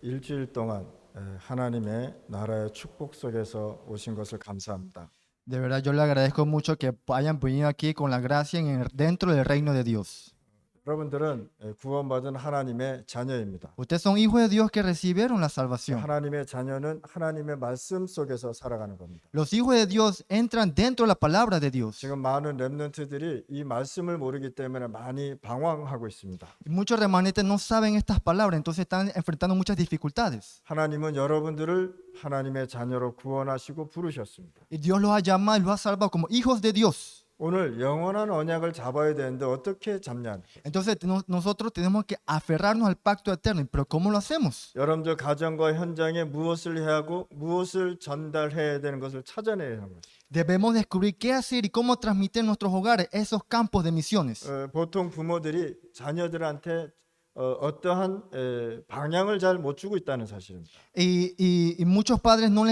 일주일 동안 하나님의 나라의 축복 속에서 오신 것을 감사합니다. De verdad, yo le agradezco mucho que hayan venido aquí con la gracia dentro del reino de Dios. 여러분들은 구원받은 하나님의 자녀입니다. Ustedes son hijos de Dios que recibieron la salvación. 하나님의 자녀는 하나님의 말씀 속에서 살아가는 겁니다. Los hijos de Dios entran dentro de la palabra de Dios. 지금 많은 렘넌트들이 이 말씀을 모르기 때문에 많이 방황하고 있습니다. Y muchos remanentes no saben estas palabras, entonces están enfrentando muchas dificultades. 하나님은 여러분들을 하나님의 자녀로 구원하시고 부르셨습니다. Y Dios los ha llamado y los ha salvado como hijos de Dios. 오늘 영원한 언약을 잡아야 되는데 어떻게 잡냐? Entonces nosotros tenemos que aferrarnos al pacto eterno. ¿Pero cómo lo hacemos? 여러분들 가정과 현장에 무엇을 해야 하고 무엇을 전달해야 되는 것을 찾아내야 하는 거죠. Debemos descubrir qué hacer y cómo transmitir en nuestros hogares esos campos de misiones. 보통 부모들이 자녀들한테 어떠한 방향을 잘 못 주고 있다는 사실입니다. Y muchos padres no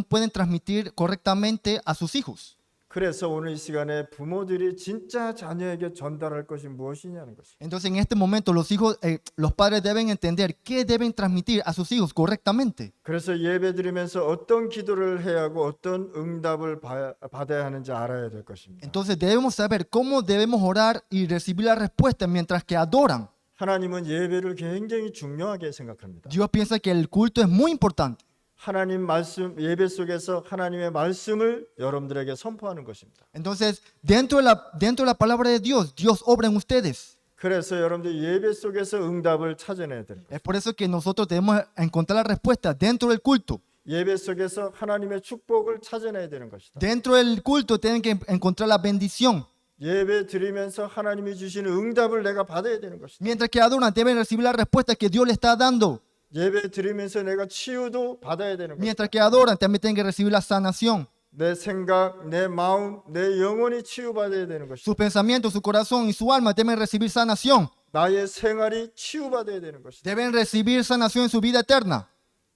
pueden transmitir correctamente a sus hijos. 그래서 오늘 이 시간에 부모들이 진짜 자녀에게 전달할 것이 무엇이냐는 것입니다. Entonces en este momento los padres deben entender qué deben transmitir a sus hijos correctamente. 그래서 예배드리면서 어떤 기도를 해야 하고 어떤 응답을 받아야 하는지 알아야 될 것입니다. Entonces debemos saber cómo debemos orar y recibir la respuesta mientras que adoran. 하나님은 예배를 굉장히 중요하게 생각합니다. Dios piensa que el culto es muy importante. 하나님 말씀 예배 속에서 하나님의 말씀을 여러분들에게 선포하는 것입니다. Entonces dentro de la palabra de Dios, Dios obra en ustedes. 그래서 여러분들 예배 속에서 응답을 찾아내야 됩니다. Es por eso que nosotros debemos encontrar la respuesta dentro del culto. 예배 속에서 하나님의 축복을 찾아내야 되는 것이다. Dentro del culto tienen que encontrar la bendición. 예배 드리면서 하나님이 주시는 응답을 내가 받아야 되는 것이다. Mientras que adoran deben recibir la respuesta que Dios le está dando. 예배 드리면서 내가 치유도 받아야 되는 것이다. Mientras que adoran también tienen que recibir la sanación. 내 생각, 내 마음, 내 영혼이 치유받아야 되는 것이다. Sus pensamientos, su corazón y su alma deben recibir sanación. 나의 생활이 치유받아야 되는 것이다. Deben recibir sanación en su vida eterna.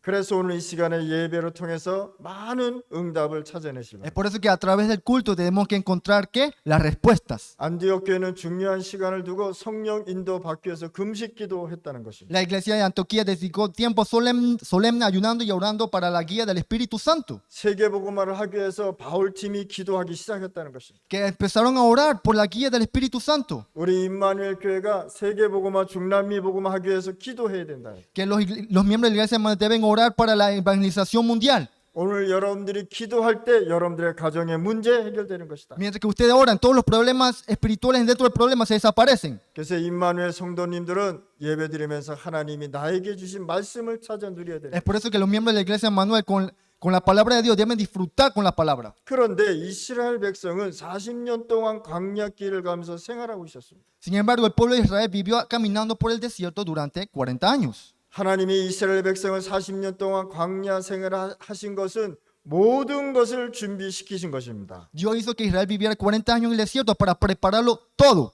그래서 오늘 이 시간에 예배를 통해서 많은 응답을 찾아내시라. Es por eso que a través del culto tenemos que encontrar ¿qué? Las respuestas. 안디옥 교회는 중요한 시간을 두고 성령 인도 받기 위해서 금식 기도했다는 것입니다. La iglesia de Antioquía dedicó tiempo solemne ayunando y orando para la guía del Espíritu Santo. 세계복음화를 하기 위해서 바울 팀이 기도하기 시작했다는 것입니다. Que empezaron a orar por la guía del Espíritu Santo. 우리 임마누엘 교회가 세계복음화 중남미 복음화 하기 위해서 기도해야 된다. Que los miembros de la iglesia deben orar para la evangelización mundial. 오늘 여러분들이 기도할 때 여러분들의 가정의 문제 해결되는 것이다. Mientras que ustedes oran, todos los problemas espirituales dentro del problema se desaparecen. 그래서 임마누엘 성도님들은 예배드리면서 하나님이 나에게 주신 말씀을 찾아 누려야 된다. Es por eso que los miembros de la iglesia Manuel con la palabra de Dios deben disfrutar con la palabra. 그런데 이스라엘 백성은 40년 동안 광야길을 가면서 생활하고 있었습니다. Sin embargo, el pueblo de Israel vivió caminando por el desierto durante 40 años. 하나님이 이스라엘 백성을 40년 동안 광야 생활을 하신 것은 모든 것을 준비시키신 것입니다. Dios hizo que Israel viviera 40 años en el desierto para prepararlo todo.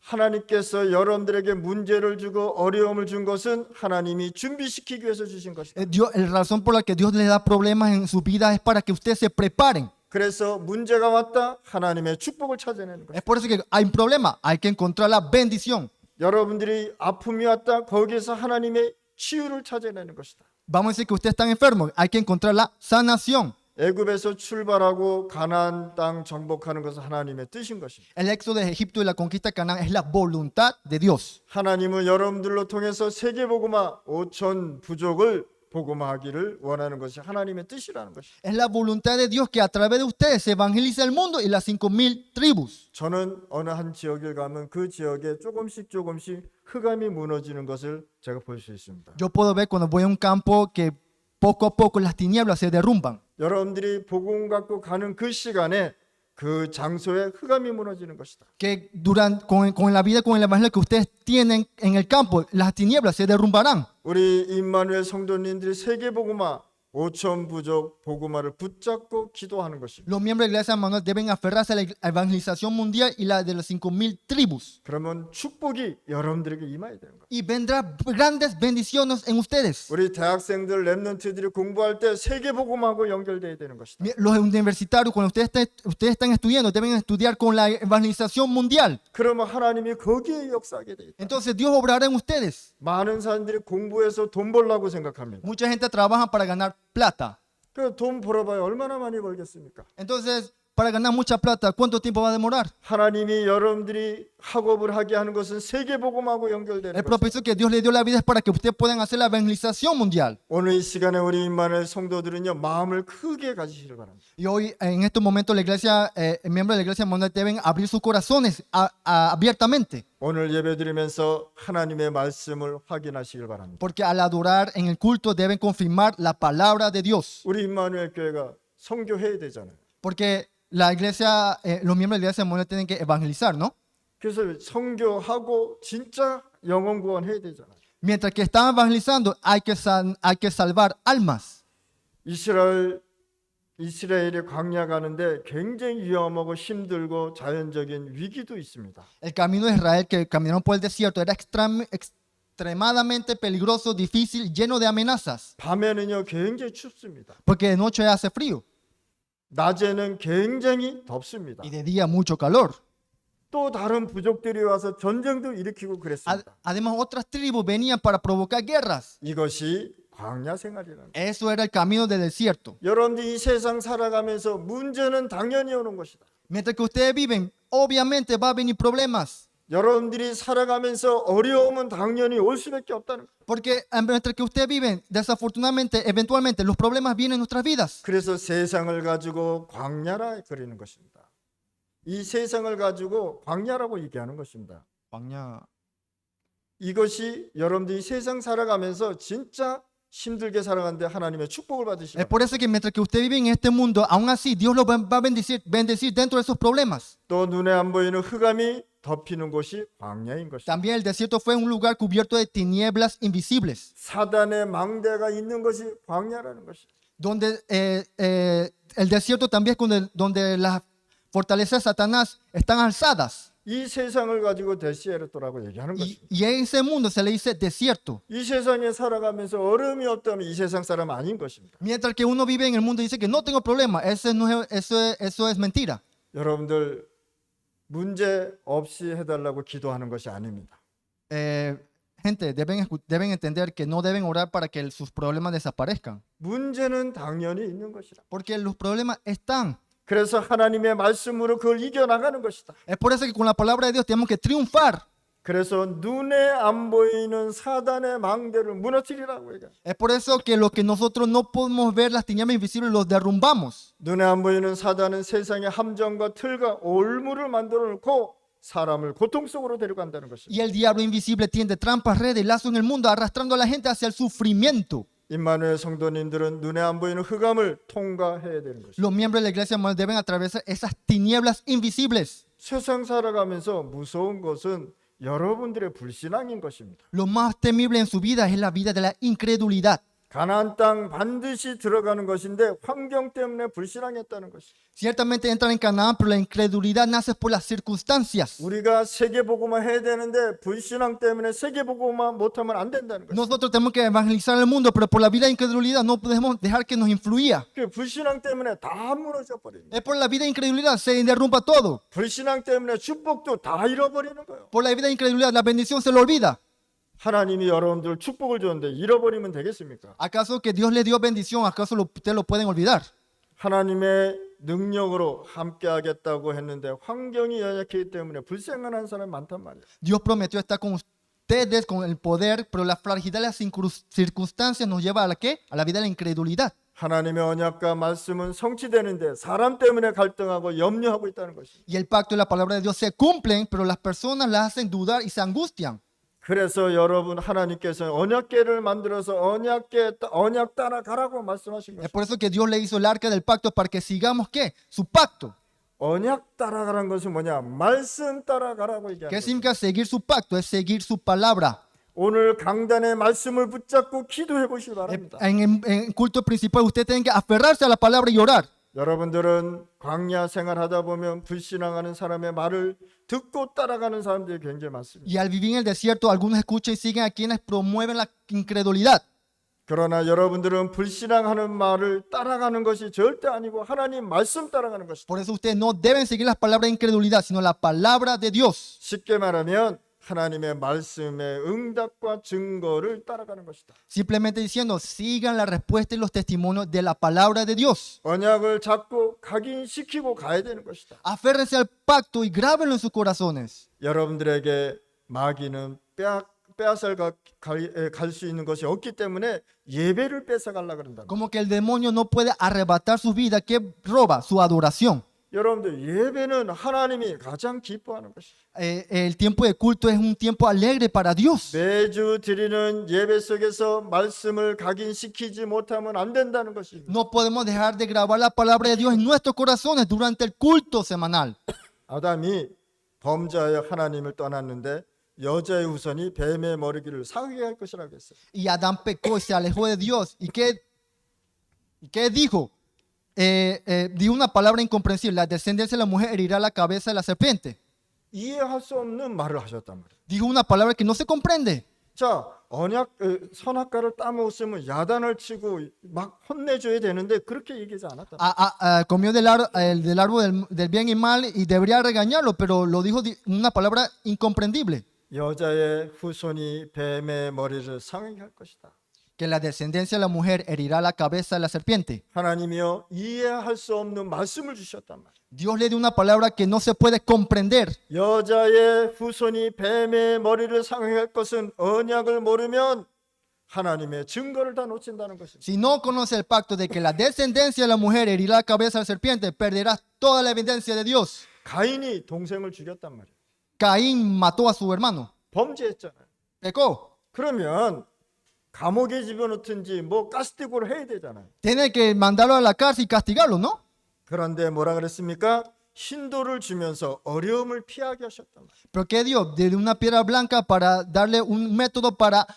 하나님께서 여러분들에게 문제를 주고 어려움을 준 것은 하나님이 준비시키기 위해서 주신 것이다. La razón por la que Dios les da problemas en su vida es para que ustedes se preparen. 그래서 문제가 왔다 하나님의 축복을 찾아내는 것이다. Es por eso que hay un problema, hay que encontrar la bendición. 여러분들이 아픔이 왔다 거기에서 하나님의 치유를 찾아내는 것이다. Vamos a decir que ustedes están enfermos, hay que encontrar la sanación. 애굽에서 출발하고 가나안 땅 정복하는 것은 하나님의 뜻인 것입니다. El éxodo de Egipto y la conquista de Canaán es la voluntad de Dios. 하나님은 여러분들로 통해서 세계복음화 5천 부족을 복음화하기를 원하는 것이 하나님의 뜻이라는 것입니다. Es la voluntad de Dios que a través de ustedes se evangelice el mundo y las 5,000 tribus. 저는 어느 한 지역에 가면 그 지역에 조금씩 흑암이 무너지는 것을 제가 볼 수 있습니다. Yo puedo ver cuando voy a un campo que poco a poco las tinieblas se derrumban. 여러분들이 복음 갖고 가는 그 시간에 그 장소에 흑암이 무너지는 것이다. Que con la vida, con el evangelio que ustedes tienen en el campo, las tinieblas se derrumbarán. 우리 임마누엘 성도님들이 세계복음화 5천 부족 복음화를 붙잡고 기도하는 것입니다. Los miembros de la iglesia Manuel deben aferrarse a la evangelización mundial y la de las 5,000 tribus. 그러면 축복이 여러분들에게 임해야 되는 거예요. Y vendrá grandes bendiciones en ustedes. 우리 대학생들 랩런트들이 공부할 때 세계 복음하고 연결돼야 되는 것이다. Los universitarios, cuando ustedes están estudiando, deben estudiar con la evangelización mundial. 그러면 하나님이 거기에 역사하게 돼 있다. Entonces Dios obrará en ustedes. 많은 사람들이 공부해서 돈 벌라고 생각합니다. Mucha gente trabaja para ganar plata. 그 돈 벌어봐야 얼마나 많이 벌겠습니까? Entonces, para ganar mucha plata, ¿cuánto tiempo va a demorar? 하나님이 여러분들이 학업을 하게 하는 것은 세계 복음하고 연결되는 El 것이다. propósito que Dios le dio la vida es para que ustedes puedan hacer la evangelización mundial. 오늘 이 시간에 우리 임마누엘 성도들은요 마음을 크게 가지시길 바랍니다. Y hoy, en estos momentos, la iglesia, miembros de la iglesia mundial deben abrir sus corazones abiertamente. 오늘 예배드리면서 하나님의 말씀을 확인하시길 바랍니다. Porque al adorar en el culto deben confirmar la palabra de Dios. 우리 임마누엘 교회가 선교해야 되잖아요. Porque la iglesia, los miembros de la iglesia mundial tienen que evangelizar, ¿no? 그래서 선교하고 진짜 영혼 구원해야 되잖아요. Mientras que están evangelizando, hay que salvar almas. 이스라엘이 광야 가는데 굉장히 위험하고 힘들고 자연적인 위기도 있습니다. El camino de Israel que caminaron por el desierto era extremadamente peligroso, difícil, lleno de amenazas. 밤에는요 굉장히 춥습니다. Porque de noche hace frío 낮에는 굉장히 덥습니다. y de día mucho calor. 또 다른 부족들이 와서 전쟁도 일으키고 그랬습니다. Además, otras tribus venían para provocar guerras. 이것이 광야 생활이라는 거예요. Eso era el camino del desierto. 여러분들이 이 세상 살아가면서 문제는 당연히 오는 것이다. Mientras que ustedes viven, obviamente va a venir problemas. 여러분들이 살아가면서 어려움은 당연히 올 수밖에 없다는 거예요. Porque mientras que ustedes viven, desafortunadamente, eventualmente, los problemas vienen en nuestras vidas. 그래서 세상을 가지고 광야라 그리는 것입니다. 이 세상을 가지고 광야라고 얘기하는 것입니다. 이것이 여러분들이 세상 살아가면서 진짜 힘들게 살아가는데 하나님의 축복을 Es 받으시고 por eso que mientras que usted vive en este mundo, aún así Dios lo va a bendecir dentro de esos problemas. 또 눈에 안 보이는 흑암이 덮이는 곳이 광야인 것입니다. También el desierto fue un lugar cubierto de tinieblas invisibles, 사단의 망대가 있는 것이 광야라는 것입니다. donde el desierto también es donde las fortalezas de Satanás están alzadas. 이 세상을 가지고 데시에르토라고 얘기하는 것입니다. Y a ese mundo se le dice desierto. 이 세상에 살아가면서 어려움이 없다면 이 세상 사람 아닌 것입니다. Mientras que uno vive en el mundo y dice que no tengo problema, eso es mentira. 여러분들 문제 없이 해달라고 기도하는 것이 아닙니다. Gente, deben entender que no deben orar para que sus problemas desaparezcan. 문제는 당연히 있는 것이다. Porque los problemas están. 그래서 하나님의 말씀으로 그걸 이겨나가는 것이다. Es por eso que con la palabra de Dios tenemos que triunfar. 그래서 눈에 안 보이는 사단의 망대를 무너뜨리라고 얘기해요. Es por eso que lo que nosotros no podemos ver, las tinieblas invisibles, los derrumbamos. 눈에 안 보이는 사단은 세상의 함정과 틀과 올무를 만들어 놓고 사람을 고통 속으로 데려간다는 것입니다. Y el diablo invisible tiende trampas, redes, lazos en el mundo, arrastrando a la gente hacia el sufrimiento. 임마누엘 성도님들은 눈에 안 보이는 흑암을 통과해야 되는 것입니다. Los miembros de la iglesia deben atravesar esas tinieblas invisibles. 세상 살아가면서 무서운 것은 여러분들의 불신앙인 것입니다. Lo más temible en su vida es la vida de la incredulidad. 가나안 땅 반드시 들어가는 것인데 환경 때문에 불신앙했다는 것입니다. Ciertamente entran en Canaán, pero la incredulidad nace por las circunstancias. 우리가 세계복음화 해야 되는데 불신앙 때문에 세계복음화 못하면 안 된다는 것입니다. Nosotros tenemos que evangelizar el mundo, pero por la vida de incredulidad no podemos dejar que nos influya. 그 불신앙 때문에 다 무너져 버립니다. Es por la vida de incredulidad se derrumba todo. 불신앙 때문에 축복도 다 잃어버리는 거예요. Por la vida de incredulidad la bendición se le olvida. 하나님이 여러분들 축복을 줬는데 잃어버리면 되겠습니까? ¿Acaso que Dios le dio bendición? ¿Acaso ustedes lo pueden olvidar? 하나님의 능력으로 함께 하겠다고 했는데 환경이 연약하기 때문에 불쌍한 사람이 많단 말이에요. Dios prometió estar con ustedes con el poder, pero la fragilidad de las circunstancias nos lleva a la ¿qué? A la vida de la incredulidad. 하나님의 언약과 말씀은 성취되는데 사람 때문에 갈등하고 염려하고 있다는 것입니다. Y el pacto y la palabra de Dios se cumplen, pero las personas las hacen dudar y se angustian. 그래서 여러분 하나님께서 언약궤를 만들어서 언약 따라가라고 말씀하신 Es 것입니다. por eso que Dios le hizo el arca del pacto para que sigamos ¿qué? Su pacto. 언약 따라가라는 것은 뭐냐? 말씀 따라가라고 얘기하는 ¿Qué 거예요. significa seguir su pacto? Es seguir su palabra. 오늘 강단의 말씀을 붙잡고 기도해 보시기 바랍니다. En culto principal usted tiene que aferrarse a la palabra y orar. 여러분들은 광야 생활하다 보면 불신앙하는 사람의 말을 듣고 따라가는 사람들이 굉장히 많습니다. Y al vivir en el desierto, algunos escuchan y siguen a quienes promueven la incredulidad. 그러나 여러분들은 불신앙하는 말을 따라가는 것이 절대 아니고 하나님 말씀 따라가는 것이다. Por eso ustedes no deben seguir las palabras de incredulidad, sino la palabra de Dios. 쉽게 말하면 하나님의 말씀의 응답과 증거를 따라가는 것이다. Simplemente diciendo, sigan la respuesta y los testimonios de la palabra de Dios. 언약을 잡고 각인시키고 가야 되는 것이다. Aférrense al pacto y grábenlo en sus corazones. 여러분들에게 마귀는 빼앗을 갈 수 있는 것이 없기 때문에 예배를 뺏어가려고 그런다. Como que el demonio no puede arrebatar su vida, que roba su adoración. 여러분들 예배는 하나님이 가장 기뻐하는 것이죠. El tiempo de culto es un tiempo alegre para Dios. 매주 드리는 예배 속에서 말씀을 각인시키지 못하면 안 된다는 것입니다. No podemos dejar de grabar la palabra de Dios en nuestros corazones durante el culto semanal. 아담이 범죄하여 하나님을 떠났는데 여자의 후손이 뱀의 머리를 상하게 할 것이라고 했어요. Y Adán pecó y se alejó de Dios. ¿Y qué dijo? Dijo una palabra incomprensible. La descendencia de la mujer herirá la cabeza de la serpiente. 이해할 수 없는 말을 하셨단 말이에요. Dijo una palabra que no se comprende. 자, 선악과를 따먹었으면 야단을 치고 막 혼내줘야 되는데 그렇게 얘기하지 않았다. Comió del árbol del bien y mal y debería regañarlo, pero lo dijo una palabra incomprendible. 여자의 후손이 뱀의 머리를 상하게 할 것이다. Que la descendencia de la mujer herirá la cabeza de la serpiente. 하나님이여 이해할 수 없는 말씀을 주셨단 말이에요. Dios le dio una palabra que no se puede comprender. 여자의 후손이 뱀의 머리를 상하게 할 것은 언약을 모르면 하나님의 증거를 다 놓친다는 것입니다. Si no conoce el pacto de que la descendencia de la mujer herirá la cabeza de la serpiente, perderás toda la evidencia de Dios. 가인이 동생을 죽였단 말이에요. Caín mató a su hermano. 범죄했잖아요. Pecó. 그러면 감옥에 집어넣든지 뭐 가스티고를 해야 되잖아요. Tiene que mandarlo a la cárcel y castigarlo, ¿no? 그런데 뭐라 그랬습니까? 신도를 주면서 어려움을 피하게 하셨단 말이에요. ¿Pero qué dio? De una piedra blanca para darle un método para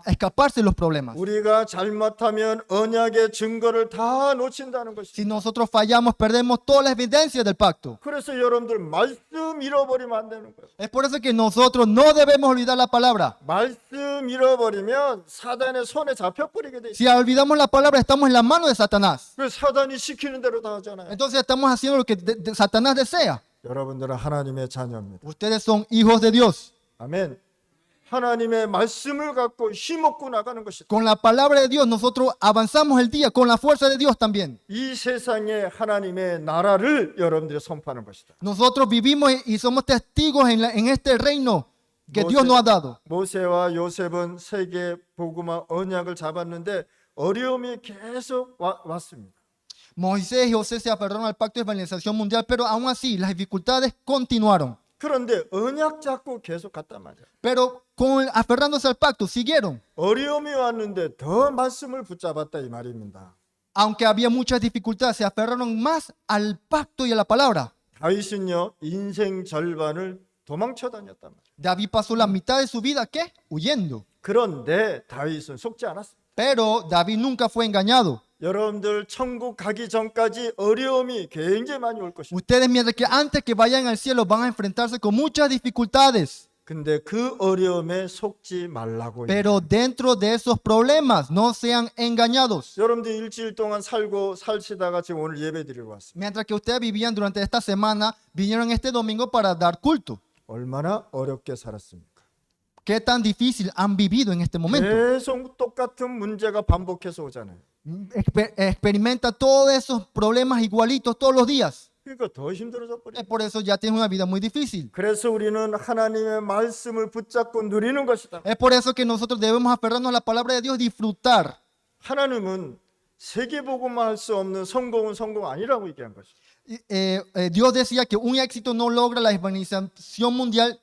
escaparse de los problemas. 우리가 잘못하면 언약의 증거를 다 놓친다는 것이죠. Si nosotros fallamos, perdemos todas las evidencias del pacto. 그래서 여러분들 말씀 잃어버리면 안 되는 거예요. Es por eso que nosotros no debemos olvidar la palabra. 말씀 잃어버리면 사단의 손에 잡혀버리게 돼 있어요. Si olvidamos la palabra, estamos en la mano de Satanás. 그래서 사단이 시키는 대로 다 하잖아요. Entonces estamos haciendo lo que Satanás desea. 여러분들은 하나님의 자녀입니다. Ustedes son hijos de Dios. 아멘. 하나님의 말씀을 갖고 힘없고 나가는 것이다. Con la palabra de Dios nosotros avanzamos el día, con la fuerza de Dios también. 이 세상에 하나님의 나라를 여러분들이 선포하는 것이다. Nosotros vivimos y somos testigos en este reino que Dios nos ha dado. 모세와 요셉은 세계 복음화 언약을 잡았는데 어려움이 계속 왔습니다. Moisés y José se aferraron al pacto de evangelización mundial, pero aún así las dificultades continuaron. 그런데 언약 잡고 계속 갔단 말이야. Pero aferrándose al pacto, siguieron. 어려움이 왔는데 더 말씀을 붙잡았다 이 말입니다. Aunque había muchas dificultades, se aferraron más al pacto y a la palabra. 다윗은요 인생 절반을 도망쳐 다녔단 말이야. David pasó la mitad de su vida, ¿qué? Huyendo. 그런데 다윗은 속지 않았습니다. Pero David nunca fue engañado. 여러분들 천국 가기 전까지 어려움이 굉장히 많이 올 것입니다. Ustedes, mientras que antes que vayan al cielo, van a enfrentarse con muchas dificultades. 근데 그 어려움에 속지 말라고. Pero dentro de esos problemas, no sean engañados. 여러분들 일주일 동안 살시다가 지금 오늘 예배 드리러 왔습니다. Mientras que ustedes vivían durante esta semana, vinieron este domingo para dar culto. 얼마나 어렵게 살았습니까? ¿Qué tan difícil han vivido en este momento? 계속 똑같은 문제가 반복해서 오잖아요. Experimenta todos esos problemas igualitos todos los días. 그러니까 더 힘들어져 Es 버려요. por eso ya tienes una vida muy difícil. 그래서 우리는 하나님의 말씀을 붙잡고 누리는 것이다. Es por eso que nosotros debemos aferrarnos a la palabra de Dios, disfrutar. 하나님은 세계복음화 할 수 없는 성공 아니라고 얘기한 것이죠. Dios decía que un éxito no logra la evangelización mundial.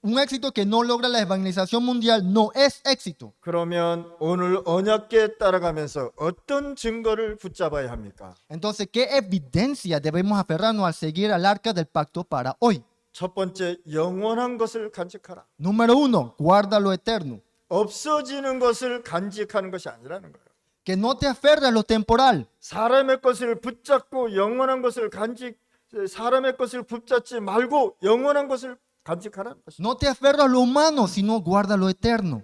Un éxito que no logra la evangelización mundial no es éxito. 그러면 오늘 언약궤 따라가면서 어떤 증거를 붙잡아야 합니까? Entonces, ¿qué evidencia debemos aferrarnos al seguir al arca del pacto para hoy? 첫 번째, 영원한 것을 간직하라. Número uno, guarda lo eterno. 없어지는 것을 간직하는 것이 아니라는 거예요. Que no te aferres a lo temporal. 사람의 것을 붙잡고 영원한 것을 사람의 것을 붙잡지 말고 영원한 것을 간직하라는 것입니다. No te aferres a lo humano, sino guarda lo eterno.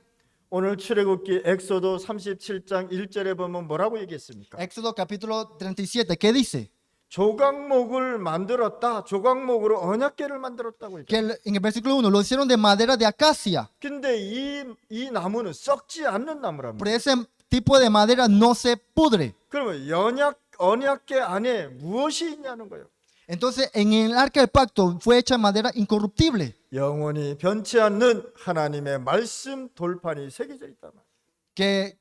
오늘 출애굽기 엑소도 37장 1절에 보면 뭐라고 얘기했습니까? Éxodo capítulo 37, ¿qué dice? 조각목을 만들었다. 조각목으로 언약궤를 만들었다고 Que 얘기해요. en el versículo 1 lo hicieron de madera de acacia. 근데 이 나무는 썩지 않는 나무랍니다. Pero ese tipo de madera no se pudre. 그러면 언약궤 안에 무엇이 있냐는 거예요. Entonces, en el arca del pacto fue hecha de madera incorruptible. 영원히 변치 않는 하나님의 말씀 돌판이 새겨져 있단 말이에요.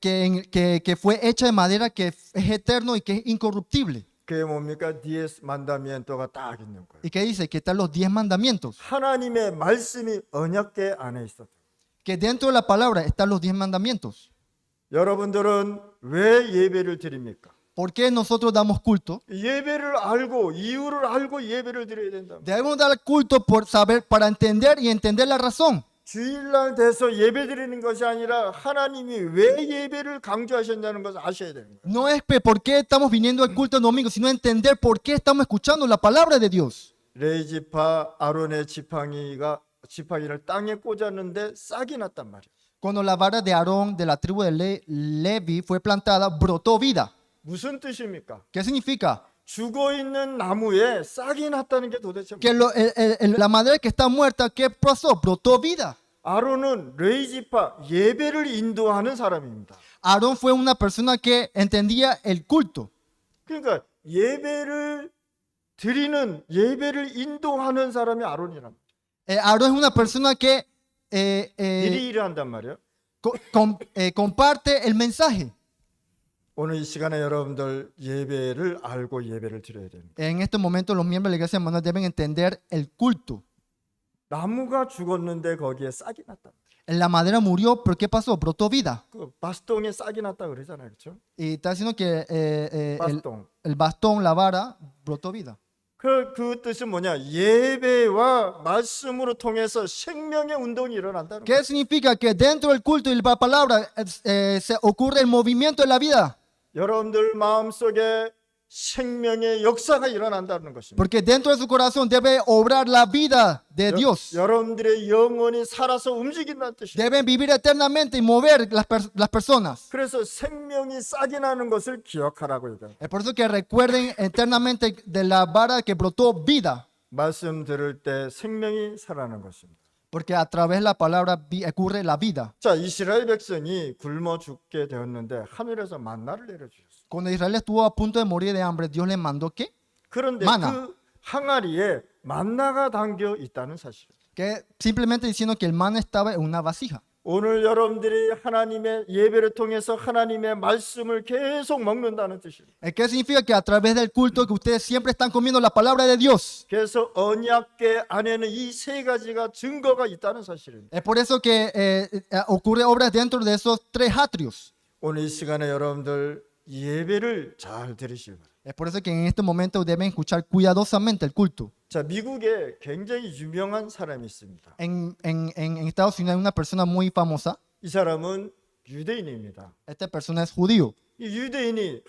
Que fue hecha de madera que es eterno y que es incorruptible. 그게 뭡니까? 디에스 만다미엔토가 딱 있는 거예요. ¿Y qué dice? Que están los 10 mandamientos. 하나님의 말씀이 언약궤 안에 있었다. Que dentro de la palabra están los 10 mandamientos. 여러분들은 왜 예배를 드립니까? ¿Por qué nosotros damos culto? 예배를 알고 이유를 알고 예배를 드려야 된다. Debemos dar culto por saber, para entender y entender la razón. 주일날 돼서 예배 드리는 것이 아니라 하나님이 왜 예배를 강조하셨냐는 것을 아셔야 되는 거예요. No es por qué estamos viniendo al culto el domingo, sino entender por qué estamos escuchando la palabra de Dios. 레이지파 아론의 지팡이를 땅에 꽂았는데 싹이 났단 말이에요. Cuando la vara de Aarón de la tribu de Levi fue plantada, brotó vida. 무슨 뜻입니까? ¿Qué significa? 죽어 있는 나무에 싹이 났다는 게 도대체 Que la madera que está muerta, ¿qué pasó? Brotó vida. 아론은 레이지파 예배를 인도하는 사람입니다. Aarón fue una persona que entendía el culto. 그러니까 예배를 인도하는 사람이 아론이랍니다. Aarón es una persona que 미리 일을 한단 말이에요. comparte el mensaje. 오늘 이 시간에 여러분들 예배를 알고 예배를 드려야 됩니다. En este momento los miembros de la iglesia hermanos deben entender el culto. 나무가 죽었는데 거기에 싹이 났다. La madera murió, pero ¿qué pasó? Brotó vida. 그 바스통에 싹이 났다 그러잖아요, 그렇죠? Y está diciendo que 바스통. el bastón, la vara, brotó vida. 그 뜻은 뭐냐? 예배와 말씀으로 통해서 생명의 운동이 일어난다는 거예요. ¿Qué significa? Que dentro del culto y la palabra se ocurre el movimiento de la vida. 여러분들 마음속에 생명의 역사가 일어난다는 것입니다. Porque dentro de su corazón debe obrar la vida de Dios. 여러분들의 영혼이 살아서 움직인다는 뜻이에요. Deben vivir eternamente y mover las personas. 그래서 생명이 싹이 나는 것을 기억하라고 얘기해요. Es por eso que recuerden eternamente de la vara que brotó vida. 말씀 들을 때 생명이 살아나는 것입니다. Porque a través de la palabra ocurre la vida. 자, 이스라엘 백성이 굶어 죽게 되었는데 하늘에서 만나를 내려주셨어요. Cuando Israel estuvo a punto de morir de hambre, Dios le mandó ¿qué? 그런데 마나. 그 항아리에 만나가 담겨 있다는 사실. Que simplemente diciendo que el maná estaba en una vasija. 오늘 여러분들이 하나님의 예배를 통해서 하나님의 말씀을 계속 먹는다는 뜻입니다. ¿Qué significa? Que a través del culto que ustedes siempre están comiendo la palabra de Dios. 그래서 언약궤 안에는 이 세 가지가 증거가 있다는 사실입니다. Es por eso que ocurre obras dentro de esos 3 atrios. 오늘 이 시간에 여러분들 예배를 잘 들으시기 바랍니다. Es por eso que en este momento deben escuchar cuidadosamente el culto. 자, 미국에 굉장히 유명한 사람이 있습니다. En Estados Unidos hay una persona muy famosa. 이 사람은 유대인입니다. Esta persona es judío. 이 유대인이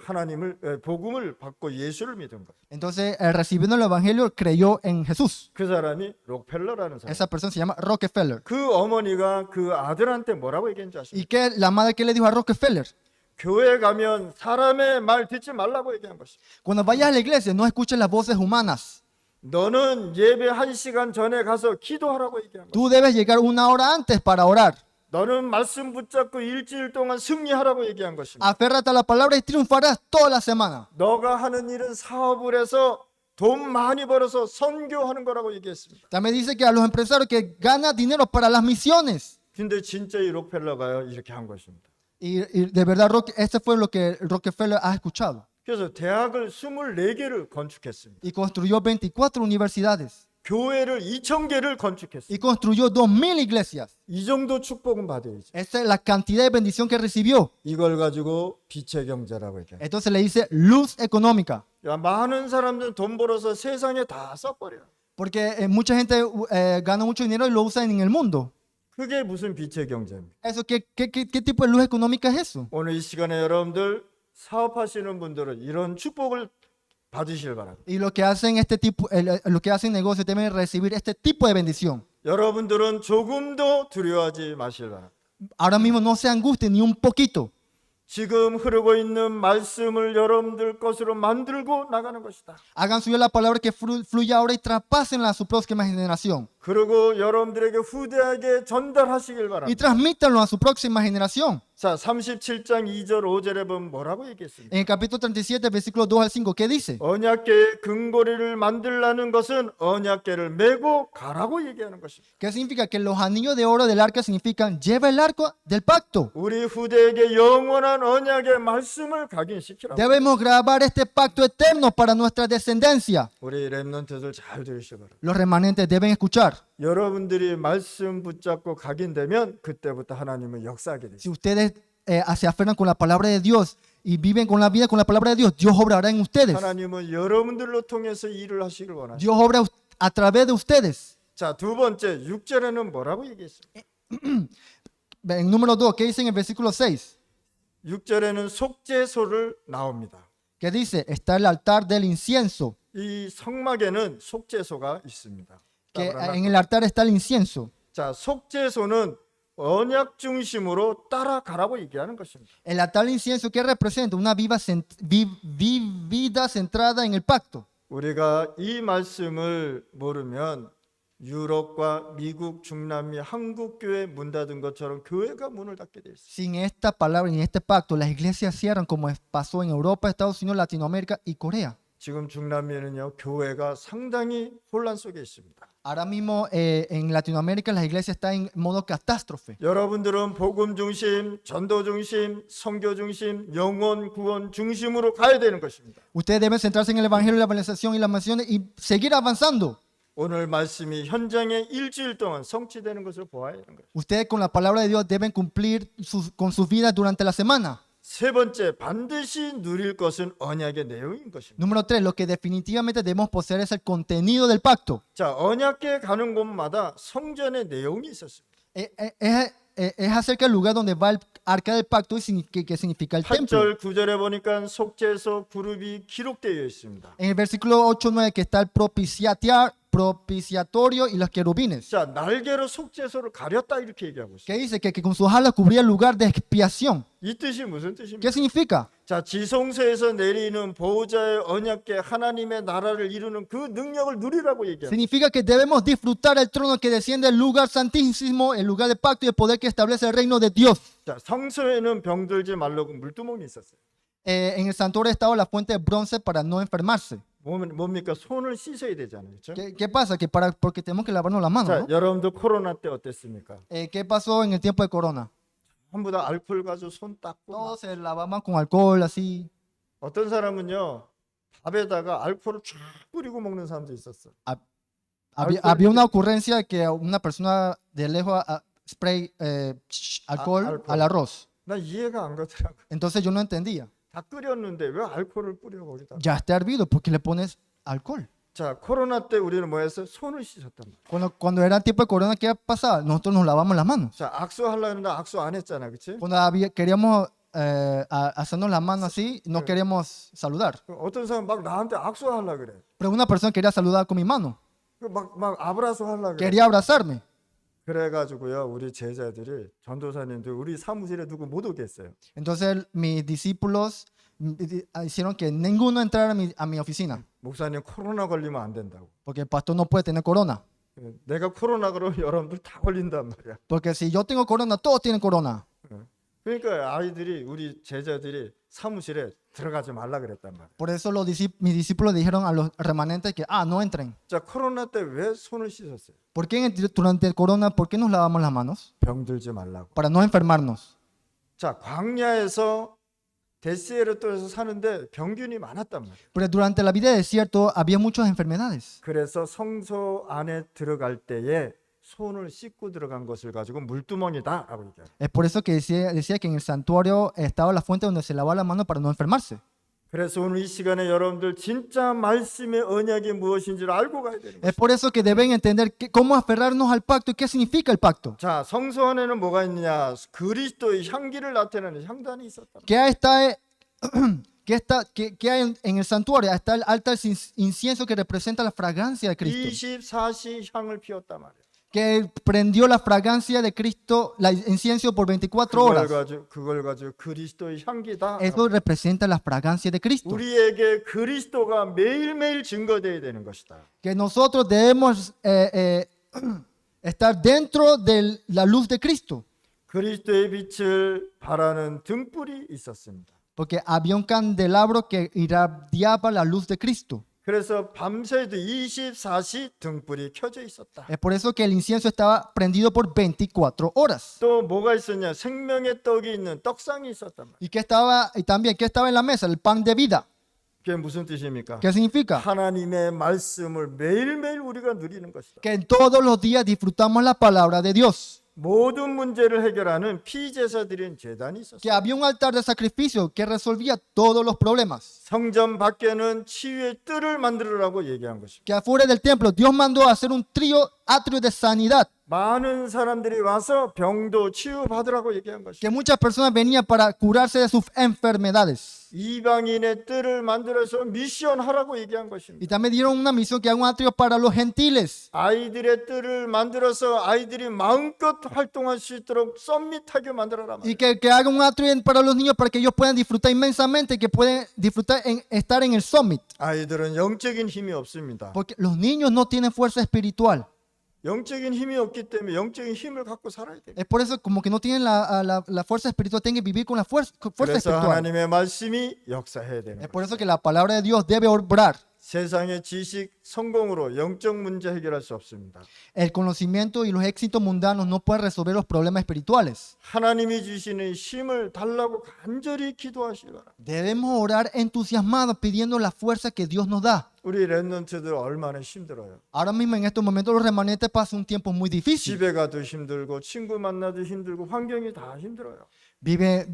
복음을 받고 예수를 믿은 것. Entonces, recibiendo el evangelio, creyó en Jesús. 그 사람이 록펠러라는 사람. Esa persona se llama Rockefeller. 그 어머니가 그 아들한테 뭐라고 얘기했는지 아십니까? ¿Y qué la madre que le dijo a Rockefeller? 교회 가면 사람의 말 듣지 말라고 얘기한 것이. Cuando vayas a la iglesia, no escuches las voces humanas. 너는 예배 1시간 전에 가서 기도하라고 얘기한 것. Tú debes llegar 1 hora antes para orar. 너는 말씀 붙잡고 일주일 동안 승리하라고 얘기한 것입니다. Aférrate a la palabra y triunfarás toda la semana. 너가 하는 일은 사업을 해서 돈 많이 벌어서 선교하는 거라고 얘기했습니다. También dice que a los empresarios que ganan dinero para las misiones. 근데 진짜 이 록펠러가 이렇게 한 것입니다. Y de verdad, este fue lo que Rockefeller ha escuchado. 그래서 대학을 24개를 건축했습니다. Y construyó 24 universidades. 교회를 2,000개를 Y 건축했습니다. construyó 2000 iglesias. 이 정도 축복은 받아야지. Esa es la cantidad de bendición que recibió. 이걸 가지고 빛의 경제라고 얘기해요. Entonces le dice luz económica. 많은 사람들은 돈 벌어서 세상에 다 써버려요. Porque mucha gente gana mucho dinero y lo usa en el mundo. 그게 무슨 빛의 경제입니까? Eso, ¿qué tipo de luz económica es eso? 오늘 이 시간에 여러분들 사업하시는 분들은 이런 축복을 받으시길 바랍니다. Y lo que hacen lo que hacen negocios deben recibir este tipo de bendición. 여러분들은 조금도 두려워하지 마시길 바랍니다. Ahora mismo no se angustien ni un poquito. 지금 흐르고 있는 말씀을 여러분들 것으로 만들고 나가는 것이다. Hagan suya la palabra que fluye ahora y traspásenla a su próxima generación. 그리고 여러분들에게 후대하게 전달하시길 Y 바랍니다. transmítanlo a su próxima generación. 자, 37장 2절 5절에 보면 뭐라고 얘기했습니까? En el capítulo 37, versículos 2 al 5, ¿qué dice? 언약궤의 금고리를 만들라는 것은 언약궤를 메고 가라고 얘기하는 것입니다. ¿Qué significa? Que los anillos de oro del arca significan lleva el arco del pacto. 우리 후대에게 영원한 언약의 말씀을 각인시키라고. Debemos grabar este pacto eterno para nuestra descendencia. 우리 렘넌트들 잘 들으시기 바랍니다. Los remanentes deben escuchar. 여러분들이 말씀 붙잡고 각인되면 그때부터 하나님은 역사하게 되죠. Si ustedes se aferran con la palabra de Dios y viven con la vida con la palabra de Dios, Dios obrará en ustedes. 하나님은 여러분들로 통해서 일을 하시길 원하십니다. Dios obra a través de ustedes. 자, 두 번째 6절에는 뭐라고 얘기했습니까? En número 2, ¿qué dice en el versículo 6? 6절에는 속죄소를 나옵니다. Que dice, está el altar del incienso. 이 성막에는 속죄소가 있습니다. Que en el altar está el incienso. 자, 속죄소는 언약 중심으로 따라가라고 얘기하는 것입니다. El altar del incienso, ¿qué representa? Una vida centrada en el pacto. 우리가 이 말씀을 모르면 유럽과 미국, 중남미, 한국 교회 문 닫은 것처럼 교회가 문을 닫게 돼 있어요. Sin esta palabra y este pacto, las iglesias cierran como pasó en Europa, Estados Unidos, Latinoamérica y Corea. 지금 중남미는요, 교회가 상당히 혼란 속에 있습니다. Ahora mismo en Latinoamérica las iglesias están en modo catástrofe. 여러분들은 복음 중심, 전도 중심, 선교 중심, 영혼 구원 중심으로 가야 되는 것입니다. Ustedes deben centrarse en el evangelio, la evangelización y las misiones y seguir avanzando. 오늘 말씀이 현장에 일주일 동안 성취되는 것을 보아야 하는 거예요. Ustedes con la palabra de Dios deben cumplir con sus vidas durante la semana. 세 번째, 반드시 누릴 것은 언약의 내용인 것입니다. Número 3, lo que definitivamente debemos poseer es el contenido del pacto. 자, 언약궤 가는 곳마다 성전의 내용이 있었습니다. Es acerca del lugar donde va el arca del pacto y que significa el templo. 8절, 9절에 보니까 속죄소 그룹이 기록되어 있습니다. En el versículo 8, 9 que está el propiciatorio y los querubines. 자, 날개로 속죄소를 가렸다 이렇게 얘기하고 있어요. Que dice que con sus alas cubría el lugar de expiación. 이 뜻이 무슨 뜻입니까? ¿Qué significa? 자, 지성소에서 내리는 보호자의 언약궤 하나님의 나라를 이루는 그 능력을 누리라고 얘기합니다. Significa que debemos disfrutar el trono que desciende del lugar santísimo, el lugar de pacto y el poder que establece el reino de Dios. 자, 성소에는 병들지 말라고 물두멍이 있었어요. En el santuario estaba la fuente de bronce para no enfermarse. 뭡니까? 손을 씻어야 되잖아요. 그렇죠? ¿Qué pasa? Porque tenemos que lavarnos las manos, 자, ¿no? 여러분도 코로나 때 어땠습니까? ¿Qué pasó en el tiempo de corona? 전부 다 알코올 가지고 손 닦고 막. Todos se lavaban con alcohol, así. 어떤 사람은요, 밥에다가 알코올을 쫙 뿌리고 먹는 사람도 있었어. Había una ocurrencia que una persona de lejos spray alcohol alcohol. al arroz. 나 이해가 안 가더라고. Entonces yo no entendía. 다 끓였는데 왜 알코올을 뿌려 거기다? Ya está hervido, ¿por qué le pones alcohol? 자, 코로나 때 우리는 뭐 했어요? 손을 씻었단 말이야. Cuando era el tiempo de corona, ¿qué pasaba? Nosotros nos lavamos las manos. 자, 악수하려고 했는데 악수 안 했잖아, 그렇지? Cuando queríamos hacernos las manos así, no queríamos saludar. 어떤 사람 막 나한테 악수하려고 그래. Pero una persona quería saludar con mi mano, 막 아브라수 하려고 그래. quería abrazarme. 그래가지고요, 우리 제자들이 전도사님들 우리 사무실에 누구 못 오게 했어요. Entonces mis discípulos hicieron que ninguno entrara a mi oficina, 목사님 코로나 걸리면 안 된다고. porque el pastor no puede tener corona. 내가 코로나 그러면 여러분들 다 걸린단 말이야. Porque si yo tengo corona, todos tienen corona. 그러니까 아이들이 우리 제자들이 사무실에 들어가지 말라 그랬단 말이야. Por eso mis discípulos dijeron a los remanentes que no entren. 자, 코로나 때 왜 손을 씻었어요? ¿Por qué durante el corona, por qué nos lavamos las manos? 병들지 말라고. Para no enfermarnos. 자, 광야에서 데시에르토에서 사는데 병균이 많았단 말이야. Pero durante la vida de desierto había muchas enfermedades. 그래서 성소 안에 들어갈 때에 손을 씻고 들어간 것을 가지고 물두멍이다라고 얘기해요. Es por eso que decía que en el santuario estaba la fuente donde se lavaba la mano para no enfermarse. 그래서 오늘 이 시간에 여러분들 진짜 말씀의 언약이 무엇인지를 알고 가야 되는 거예요. Es por eso que deben entender cómo aferrarnos al pacto y qué significa el pacto. 자, 성소 안에는 뭐가 있느냐? 그리스도의 향기를 나타내는 향단이 있었다. ¿Qué está, qué hay en el santuario? Está el altar incienso que representa la fragancia de Cristo. 24시 향을 피웠단 말이에요. Que prendió la fragancia de Cristo, el incienso por 24 horas. 그걸 가지고 그리스도의 향기다. Eso representa la fragancia de Cristo. 우리에게 그리스도가 매일매일 증거되어야 되는 것이다. Que nosotros debemos estar dentro de la luz de Cristo. 그리스도의 빛을 발하는 등불이 있었습니다. Porque había un candelabro que irradiaba la luz de Cristo. 그래서 밤새도 24시 등불이 켜져 있었다. Es por eso que el incienso estaba prendido por 24 horas. 또 뭐가 있었냐? 생명의 떡이 있는 떡상이 있었단 말이에요. Y también, ¿qué estaba en la mesa? El pan de vida. 그게 무슨 뜻입니까? ¿Qué significa? 하나님의 말씀을 매일매일 우리가 누리는 것이다. Que todos los días disfrutamos la palabra de Dios. 모든 문제를 해결하는 피제사드린 제단이 있었어요. Que había un altar de sacrificio que resolvía todos los problemas. 성전 밖에는 치유의 뜰을 만들으라고 얘기한 것입니다. Que afuera del templo Dios mandó a hacer un atrio de sanidad. 많은 사람들이 와서 병도 치유받으라고 얘기한 것입니다. Que muchas personas venían para curarse de sus enfermedades. 이방인의 뜰을 만들어서 미션하라고 얘기한 것입니다. Y también dieron una misión que haga un atrio para los gentiles. 아이들의 뜰을 만들어서 아이들이 마음껏 활동할 수 있도록 썸밋하게 만들어라. Y que haga un atrio para los niños para que ellos puedan disfrutar inmensamente, que pueden disfrutar estar en el summit. 아이들은 영적인 힘이 없습니다. Porque los niños no tienen fuerza espiritual. 영적인 힘이 없기 때문에 영적인 힘을 갖고 살아야 돼요. Es por eso como que no tienen la fuerza espiritual, tienen que vivir con la fuerza 그래서 espiritual. 하나님의 말씀이 역사해야 되는 Es 거예요. por eso que la palabra de Dios debe obrar. 세상의 지식, 성공으로 영적 문제 해결할 수 없습니다. El conocimiento y los éxitos mundanos no pueden resolver los problemas espirituales. 하나님이 주시는 힘을 달라고 간절히 기도하시기 바랍니다. Debemos orar entusiasmados pidiendo la fuerza que Dios nos da. 우리 랩런트들 얼마나 힘들어요. Ahora mismo en estos momentos los remanentes pasan un tiempo muy difícil. 집에 가도 힘들고 친구 만나도 힘들고 환경이 다 힘들어요.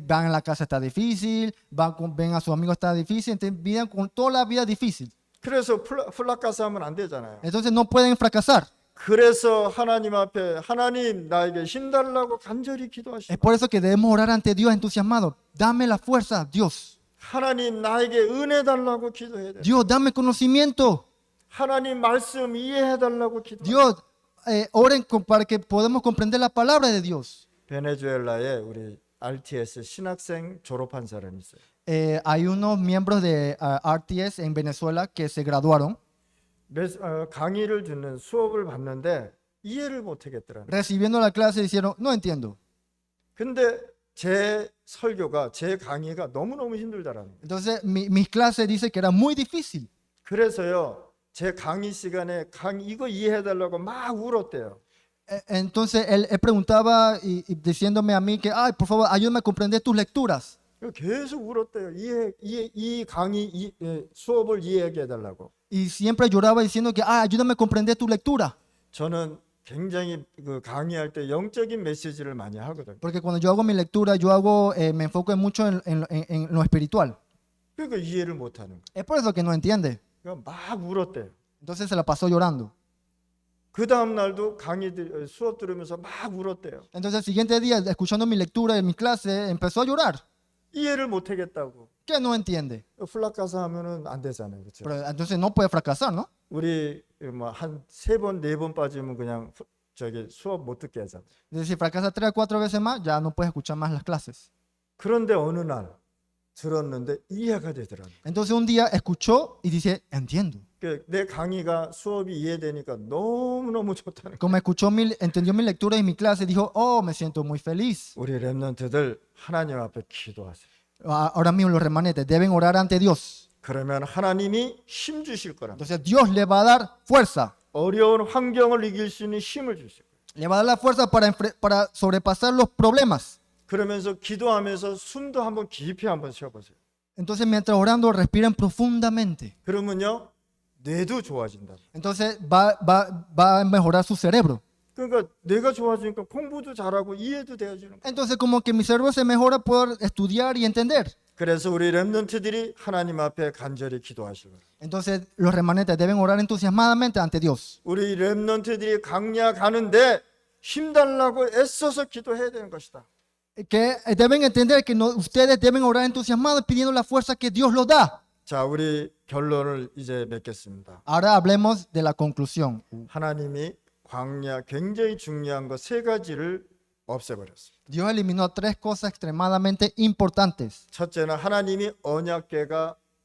Van a la casa está difícil, ven a su amigo está difícil, entonces viven con toda la vida difícil. 그래서 플라카스 하면 안 되잖아요. Entonces no pueden fracasar. 그래서 하나님 앞에 하나님 나에게 힘 달라고 간절히 Es 기도하시고 por eso que debemos orar ante Dios entusiasmados. Dame la fuerza, Dios. 하나님 나에게 은혜 달라고 기도해야 돼요. Dios, dame conocimiento. 하나님 말씀 이해해 달라고 기도해요. Dios, oren para que podamos comprender la palabra de Dios. 베네수엘라에 우리 RTS 신학생 졸업한 사람이 있어요. Hay unos miembros de RTS en Venezuela que se graduaron. 강의를 듣는 수업을 받는데 이해를 못 하겠더라고요. Recibiendo la clase dijeron, no entiendo. 근데 제 설교가 제 강의가 너무너무 힘들다라는 거예요. Entonces mis clases dicen que era muy difícil. 그래서요. 제 강의 시간에 이거 이해해 달라고 막 울었대요. Entonces él preguntaba y diciéndome a mí que, ay, por favor, ayúdame a comprender tus lecturas. 계속 울었대요. 이 강의 수업을 이해하게 해달라고. Y siempre lloraba diciendo que, ay, ayúdame a comprender tu lectura. 저는 굉장히 그 강의할 때 영적인 메시지를 많이 하거든요. Porque cuando yo hago mi lectura, me enfoco mucho en lo espiritual. 그러니까 이해를 못하는 거예요. Es por eso que no entiende. 그러니까 막 울었대요. Entonces se la pasó llorando. 그 다음 날도 수업 들으면서 막 울었대요. Entonces el siguiente día, escuchando mi lectura en mi clase, empezó a llorar. 이해를 못하겠다고. Que no entiende. 플라카사 하면은 안 되잖아요, 그렇죠? Pero entonces no puede fracasar, ¿no? 우리 뭐 한 3번, 4번 빠지면 그냥 수업 못 듣게 하잖아요. Entonces, si fracasa 3 o 4 veces más, ya no puedes escuchar más las clases. 그런데 어느 날 들었는데 이해가 되더라고요. Entonces un día escuchó y dice, entiendo. 내 강의가 수업이 이해되니까 너무너무 좋다는 거예요. Como entendió mi lectura y mi clase, dijo, oh, me siento muy feliz. 우리 랩런트들 하나님 앞에 기도하세요. Ahora mismo los remanentes deben orar ante Dios. 그러면 하나님이 힘 주실 거랍니다. Entonces Dios le va a dar fuerza. 어려운 환경을 이길 수 있는 힘을 주실 거예요. Le va a dar la fuerza para sobrepasar los problemas. 그러면서 기도하면서 숨도 한번 깊이 한번 쉬어보세요. Entonces mientras orando, respiren profundamente. 그러면요 뇌도 좋아진다. Entonces va a mejorar su cerebro. 그러니까 뇌가 좋아지니까 공부도 잘하고 이해도 되어지는 거예요. Entonces como que mi cerebro se mejora, poder estudiar y entender. 그래서 우리 렘넌트들이 하나님 앞에 간절히 기도하시고 Entonces los remanentes deben orar entusiasmadamente ante Dios. 우리 렘넌트들이 강야 가는데 힘달라고 애써서 기도해야 되는 것이다. Que deben entender que ustedes deben orar entusiasmados pidiendo la fuerza que Dios los da. 자, 우리 결론을 이제 맺겠습니다. Ahora hablemos de la conclusión. 하나님이 광야 굉장히 중요한 거 세 가지를 없애버렸어요. Dios eliminó tres cosas extremadamente importantes. 첫째는 하나님이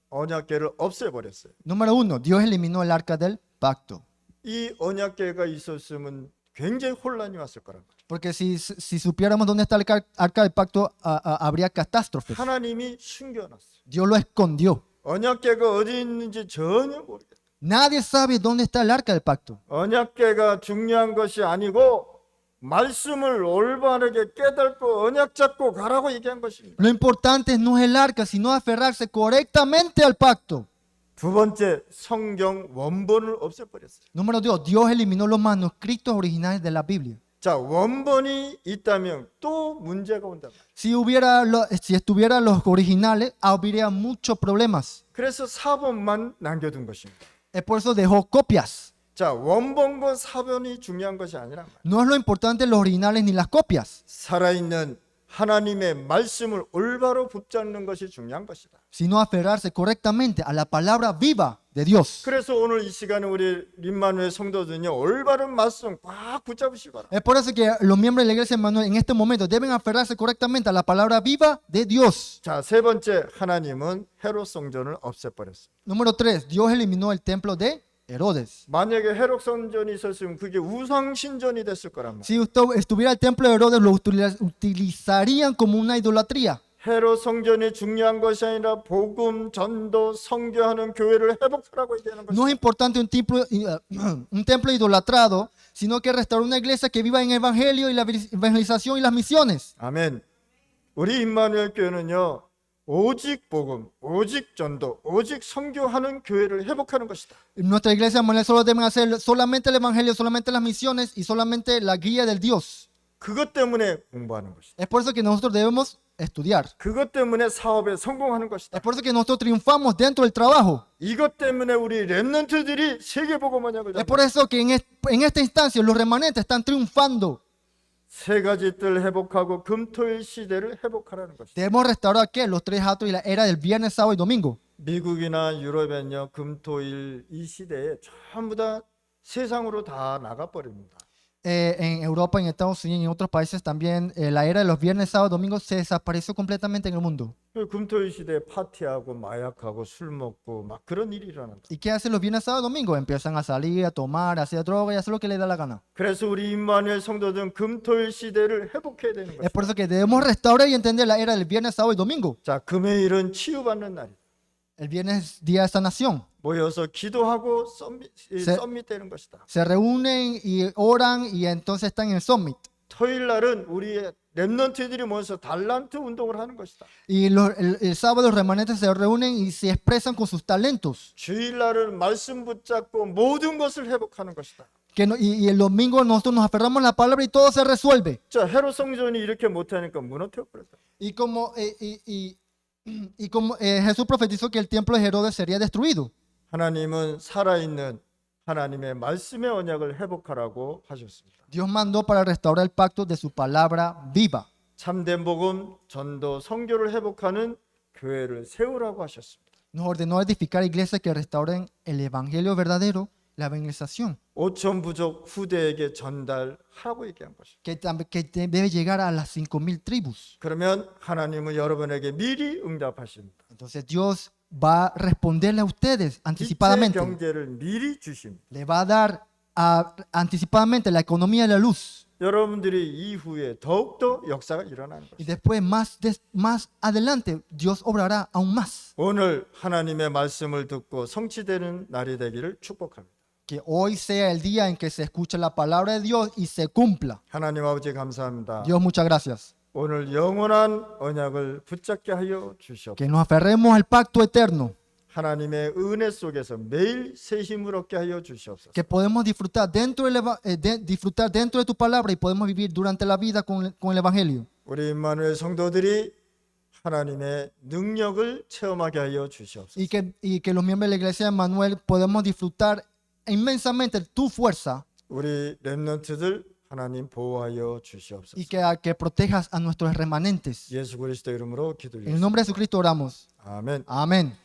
언약궤를 없애버렸어요. Número uno, Dios eliminó el arca del pacto. 이 언약궤가 있었으면 굉장히 혼란이 왔을 거란 말이에요. Porque si supiéramos dónde está el arca del pacto, habría catástrofes. 하나님이 숨겨놨어요. Dios lo escondió. 언약궤가 어디 있는지 전혀 모르겠어요. Nadie sabe dónde está el arca del pacto. 언약궤가 중요한 것이 아니고 말씀을 올바르게 깨닫고 언약 잡고 가라고 얘기한 것입니다. Lo importante no es el arca, sino aferrarse correctamente al pacto. 두 번째, 성경 원본을 없애버렸어요. Número dos, Dios eliminó los manuscritos originales de la Biblia. 자, 원본이 있다면 또 문제가 온단 말이에요. Si estuvieran los originales, habría muchos problemas. 그래서 사본만 남겨둔 것입니다. Es por eso dejó copias. 자, 원본과 사본이 중요한 것이 아니란 말이에요. No es lo importante los originales ni las copias, 살아있는 하나님의 말씀을 올바로 붙잡는 것이 중요한 것이다. sino aferrarse correctamente a la palabra viva de Dios. 그래서 오늘 이 시간에 우리 림마누엘 성도들은요, 올바른 말씀 꽉 붙잡으시기 바랍니다. Es por eso que los miembros de la iglesia Emmanuel en este momento deben aferrarse correctamente a la palabra viva de Dios. 자, 세 번째, 하나님은 헤롯 성전을 없애버렸어요. Número 3, Dios eliminó el templo de Herodes. 만약에 헤롯 성전이 있었으면 그게 우상 신전이 됐을 거란 말이에요. Si estuviera el templo de Herodes, lo utilizarían como una idolatría. 헤롯 성전이 중요한 것이 아니라 복음, 전도, 선교하는 교회를 회복하라고 얘기하는 No 것입니다. es importante un templo idolatrado, sino que restaurar una iglesia que viva en el evangelio y la evangelización y las misiones. 아멘. 우리 임마누엘 교회는요, 오직 복음, 오직 전도, 오직 선교하는 교회를 회복하는 것이다. Nuestra iglesia Emmanuel solo deben hacer solamente el evangelio, solamente las misiones y solamente la guía del Dios. 그것 때문에 공부하는 것이다. Es por eso que nosotros debemos estudiar. 그것 때문에 사업에 성공하는 것이다. Es por eso que nosotros triunfamos dentro del trabajo. 이것 때문에 우리 렘넌트들이 세계 복음 언약을 Es por eso que en esta instancia los remanentes están triunfando. 세 가지 뜰 회복하고 금토일 시대를 회복하라는 것이다. Debemos restaurar ¿qué? Los tres atos y la era del viernes, sábado y domingo. 미국이나 유럽은요, 금토일 이 시대에 전부 다 세상으로 다 나가버립니다. En Europa, en Estados Unidos y en otros países también la era de los viernes, sábado, domingo se desapareció completamente en el mundo. 금토일 시대에 파티하고 마약하고 술 먹고 막 그런 일이 일어난다. ¿Y qué hacen los viernes, sábado, domingo? Empiezan a salir, a tomar, a hacer droga y a hacer lo que les da la gana. 그래서 우리 임마누엘 성도들은 금토일 시대를 회복해야 되는 Es 것이다. por eso que debemos restaurar y entender la era del viernes, sábado y domingo. 자, 금요일은 치유받는 날이다. El viernes es día de sanación. 모여서 기도하고 세- 썸밋 되는 것이다. Se reúnen y oran y entonces están en el summit. 토요일 날은 우리의 렘넌트들이 모여서 달란트 운동을 하는 것이다. Y el sábado los remanentes se reúnen y se expresan con sus talentos. 주일 날은 말씀 붙잡고 모든 것을 회복하는 것이다. Y el domingo nosotros nos aferramos a la palabra y todo se resuelve. 자, 헤롯 성전이 이렇게 못하니까 무너뜨려 버렸다. Y como Jesús profetizó que el templo de Herodes sería destruido. 하나님은 살아있는 하나님의 말씀의 언약을 회복하라고 하셨습니다. Dios mandó para restaurar el pacto de su palabra viva. 참된 복음, 전도, 선교를 회복하는 교회를 세우라고 하셨습니다. Nos ordenó edificar iglesias que restauren el evangelio verdadero, la evangelización, 5천 부족 후대에게 전달하라고 얘기한 것입니다. que debe llegar a las 5,000 tribus. 그러면 하나님은 여러분에게 미리 응답하십니다. Entonces Dios va a responderle a ustedes 기체 anticipadamente. 경제를 미리 주십니다. Le va a dar anticipadamente la economía de la luz. 여러분들이 이후에 더욱더 역사가 일어나는 Y 것입니다. después, más adelante, Dios obrará aún más. 오늘 하나님의 말씀을 듣고 성취되는 날이 되기를 축복합니다. Que hoy sea el día en que se escuche la palabra de Dios y se cumpla. 하나님 아버지 감사합니다. Dios, muchas gracias. 오늘 영원한 언약을 붙잡게 하여 주시옵소서. Que nos aferremos al pacto eterno. 하나님의 은혜 속에서 매일 새 힘을 얻게 하여 주시옵소서. Que podemos disfrutar disfrutar dentro de tu palabra y podemos vivir durante la vida con el evangelio. 우리 임마누엘 성도들이 하나님의 능력을 체험하게 하여 주시옵소서. y que los miembros de la iglesia de Manuel podemos disfrutar inmensamente tu fuerza 우리 렘넌트들 하나님 보호하여 주시옵소서. y que protejas a nuestros remanentes. 예수 그리스도 이름으로 En el 기도드립니다. nombre de Jesucristo oramos. 아멘. Amén.